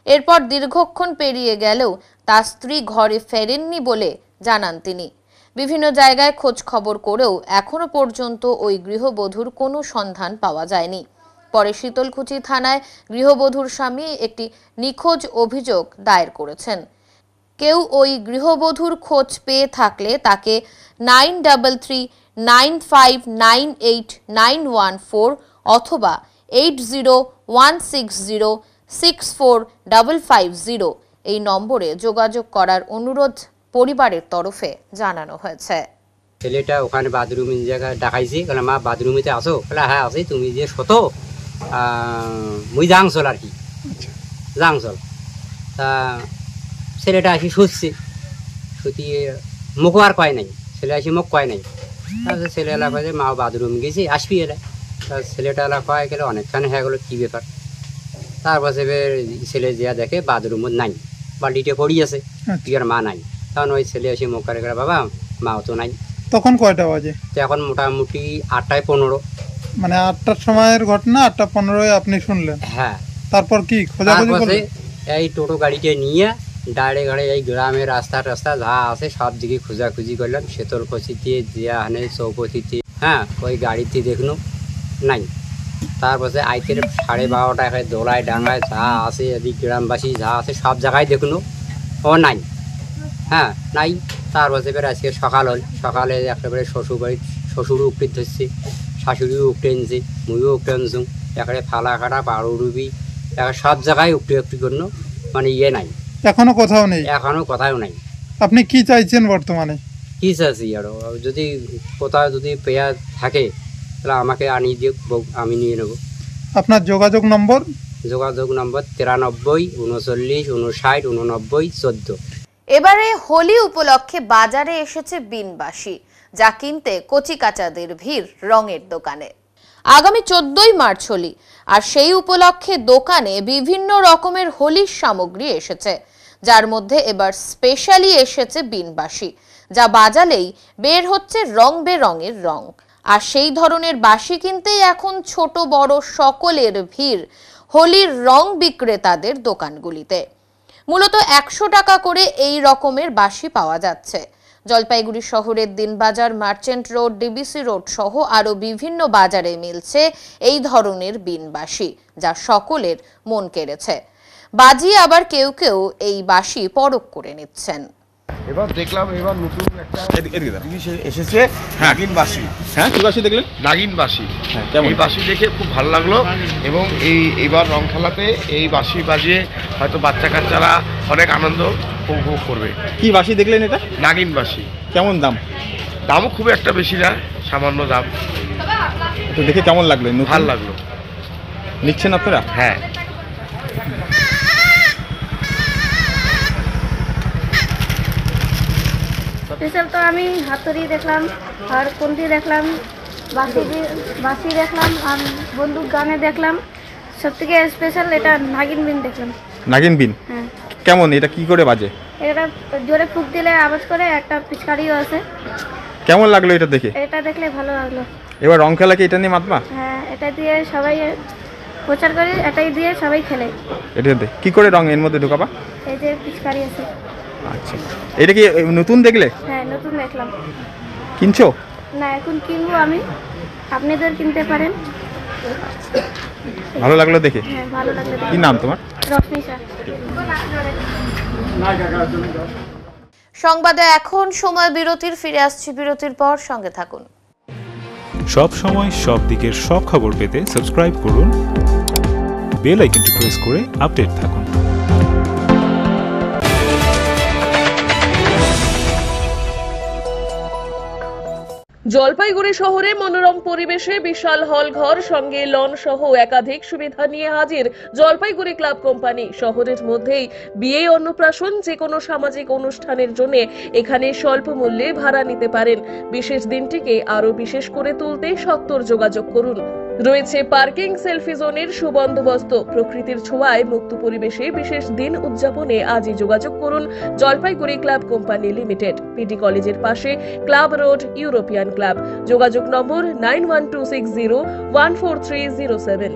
এরপর দীর্ঘক্ষণ পেরিয়ে গেলেও তার স্ত্রী ঘরে ফেরেননি বলে জানান তিনি। বিভিন্ন জায়গায় খোঁজ খবর করেও এখনো পর্যন্ত ওই গৃহবধূর কোনো সন্ধান পাওয়া যায়নি। পরে শীতলকুচি থানায় গৃহবধূর স্বামী একটি নিখোঁজ অভিযোগ দায়ের করেছেন। কেউ ওই গৃহবধূর খোঁজ পেয়ে থাকলে তাকে 9395989114 অথবা 8016064550 এই নম্বরে যোগাযোগ করার অনুরোধ পরিবারের তরফে জানানো হয়েছে। ছেলেটা ওখানে বাথরুম জায়গায় ডাকাইছি, বলে মা বাথরুমেতে আসো, বলে হ্যাঁ আসি, তুমি যে শত মুই যাংচল আর কি যাংচল। তা ছেলেটা আসি শুচ্ছে, শুতিয়ে মুখও আর কয় নাই, ছেলে আসি মুখ কয় নাই। তারপরে ছেলে এলা কয় যে মা বাথরুম গেছি, আসবি এলা। তার ছেলেটা এলা কয় গেলে অনেকখানি হয়ে গেলো, কী ব্যাপার। তারপর ছেলে যা দেখে বাথরুমত নাই, বাল্টিতে পড়ি আছে, তুই আর মা নাই। তখন ওই ছেলে এসে মুখ করে গেলে, বাবা মাও তো নাই। তখন কয়টা বাজে? এখন মোটামুটি 8:15। মানে 8টার সময়ের ঘটনা, 8:15 আপনি শুনলেন? হ্যাঁ। তারপর কি খোঁজাখুঁজি করলেন? এই টোটো গাড়িতে নিয়ে ডাইরেক্ট গাড়ি এই গ্রামের রাস্তা যা আছে সব দিকে খোঁজাখুঁজি করলাম। শীতলকুচিতে জিয়াহানে চৌপতিতে, হ্যাঁ ওই গাড়িতে দেখলো নাই। তারপরে আইতে 12:30 দোলায় ডাঙায় যা আছে, এদিক গ্রামবাসী যা আছে সব জায়গায় দেখলো ও নাই, হ্যাঁ নাই। তারপরে আজকে সকাল হল, সকালে একেবারে শ্বশুরও উপটে ধরছে, শাশুড়িও উপটে আনছে, মুইও উপটে আনছুম, একেবারে ফালা কাটা পাড়ু ডুবি সব জায়গায় উপটে করলো, মানে ইয়ে নাই, এখনো কোথাও নেই, এখনো কোথাও নাই। আপনি কি চাইছেন বর্তমানে? কি চাইছি আরো, যদি কোথাও যদি পেয়া থাকে তাহলে আমাকে আনিয়ে দিও, আমি নিয়ে নেবো। আপনার যোগাযোগ নম্বর? যোগাযোগ নম্বর 93 39 59 89 14। এবারে হোলি উপলক্ষে বাজারে এসেছে বিনবাসী, যা কিনতে কচিকাচাদের ভিড় রঙের দোকানে। আগামী 14ই মার্চ হোলি, আর সেই উপলক্ষে দোকানে বিভিন্ন রকমের হোলির সামগ্রী এসেছে, যার মধ্যে এবার স্পেশালি এসেছে বিনবাসী, যা বাজালেই বের হচ্ছে রং বেরঙের রং। আর সেই ধরনের বাঁশি কিনতেই এখন ছোট বড় সকলের ভিড় হোলির রং বিক্রেতাদের দোকানগুলিতে। মূলত 100 টাকা করে এই রকমের বাঁশি পাওয়া যাচ্ছে। জলপাইগুড়ি শহরের Dinbazar, merchant road, DBC road সহ আরো বিভিন্ন বাজারে মিলছে এই ধরনের বিনবাঁশি, যা সকলের মন কেড়েছে। বাজিয়ে আবার কেউ কেউ এই বাঁশি পরখ করে নিচ্ছেন। এবার দেখলাম এবার নতুন একটা জিনিস এসেছে, নাগিন বাঁশি। হ্যাঁ, কি বাঁশি দেখলেন? নাগিন বাঁশি। কেমন? এই বাঁশি দেখে খুব ভালো লাগলো, এবং এইবার রং খেলাতে এই বাঁশি বাজিয়ে হয়তো বাচ্চা কাচ্চারা অনেক আনন্দ উপভোগ করবে। কি বাঁশি দেখলেন এটা? নাগিন বাঁশি। কেমন দাম? দামও খুব একটা বেশি না, সামান্য দাম। তো দেখে কেমন লাগলো? ভালো লাগলো। নিচ্ছেন আপনারা? হ্যাঁ। স্পেশাল তো আমি হাতুড়ি দেখলাম, আর কোনটি দেখলাম, বাঁশি দেখলাম, আর বন্দুক গানে দেখলাম। সব থেকে স্পেশাল এটা নাগিন বিন দেখলাম। নাগিন বিন? হ্যাঁ। কেমন, এটা কি করে বাজে? এটা জোরে ফুঁক দিলে আওয়াজ করে, একটা পিচকারিও আছে। কেমন লাগলো এটা দেখে? এটা দেখলে ভালো লাগলো। এবার রং খেলা কি এটা নিয়ে মাতবা? হ্যাঁ, এটা দিয়ে সবাই প্রচার করে, এটাই দিয়ে সবাই খেলে। এটা দিয়ে কি করে রং এর মধ্যে ঢোকাবা? এই যে পিচকারি আছে। আচ্ছা, এটা কি নতুন দেখলে? হ্যাঁ, নতুন দেখলাম। কিনছো? না, এখন কিনবো আমি, আপনাদের কিনতে পারেন। ভালো লাগলো দেখে? হ্যাঁ, ভালো লাগলো। কি নাম তোমার? রশ্মি স্যার। সংবাদে এখন সময় বিরতির, ফিরে আসছি বিরতির পর, সঙ্গে থাকুন। সব সময় সব দিকের সব খবর পেতে সাবস্ক্রাইব করুন, বেল আইকনটি প্রেস করে আপডেট থাকুন। জলপাইগুড়ি শহরে মনোরম পরিবেশে বিশাল হল ঘর সঙ্গে লন সহ একাধিক সুবিধা নিয়ে হাজির জলপাইগুড়ি ক্লাব কোম্পানি। শহরের মধ্যেই বিয়ে, অন্নপ্রাশন, যে কোনো সামাজিক অনুষ্ঠানের জন্য এখানে স্বল্প মূল্যে ভাড়া নিতে পারেন। বিশেষ দিনটিকে আরো বিশেষ করে তুলতে সত্বর যোগাযোগ করুন। রয়েছে পার্কিং, সেলফি জোনের সুবন্দোবস্ত। প্রকৃতির ছোঁয়ায় মুক্ত পরিবেশে বিশেষ দিন উদযাপনে আজই যোগাযোগ করুন Jalpaiguri club company limited, PD কলেজের পাশে, ক্লাব রোড, ইউরোপিয়ান ক্লাব। যোগাযোগ নম্বর 9126014307।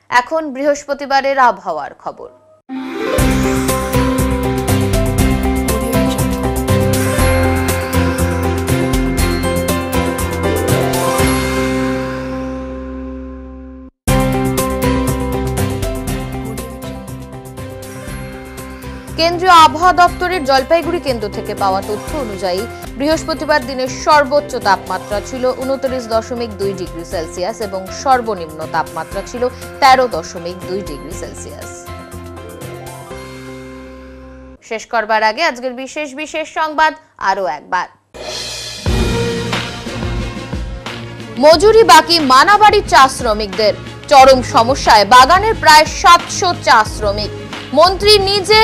এখন বৃহস্পতিবারের আবহাওয়ার খবর। কেন্দ্রীয় আবহাওয়া দপ্তরের জলপাইগুড়ি কেন্দ্র থেকে পাওয়া তথ্য অনুযায়ী বৃহস্পতিবার দিনের সর্বোচ্চ তাপমাত্রা ছিল 29.2 ডিগ্রি সেলসিয়াস এবং সর্বনিম্ন তাপমাত্রা ছিল 13.2 ডিগ্রি সেলসিয়াস। শেষ করবার আগে আজকের বিশেষ বিশেষ সংবাদ আরো একবার। মজুরি বাকি মানাবাড়ির চা শ্রমিকদের, চরম সমস্যায় বাগানের প্রায় 700 চা শ্রমিক। মন্ত্রী নিজে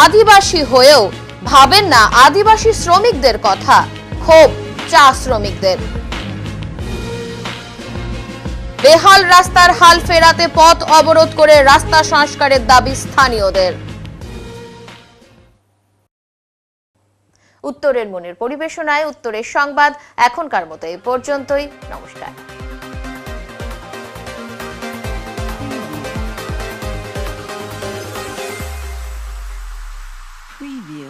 আদিবাসী হয়েও ভাবেন না আদিবাসী শ্রমিকদের কথা, ক্ষোভ চা শ্রমিকদের। বেহাল রাস্তার হাল ফেরাতে পথ অবরোধ করে রাস্তা সংস্কারের দাবি স্থানীয়দের। উত্তরের মনের পরিবেশনায় উত্তরের সংবাদ এখনকার মতো এই পর্যন্তই। নমস্কার। Preview.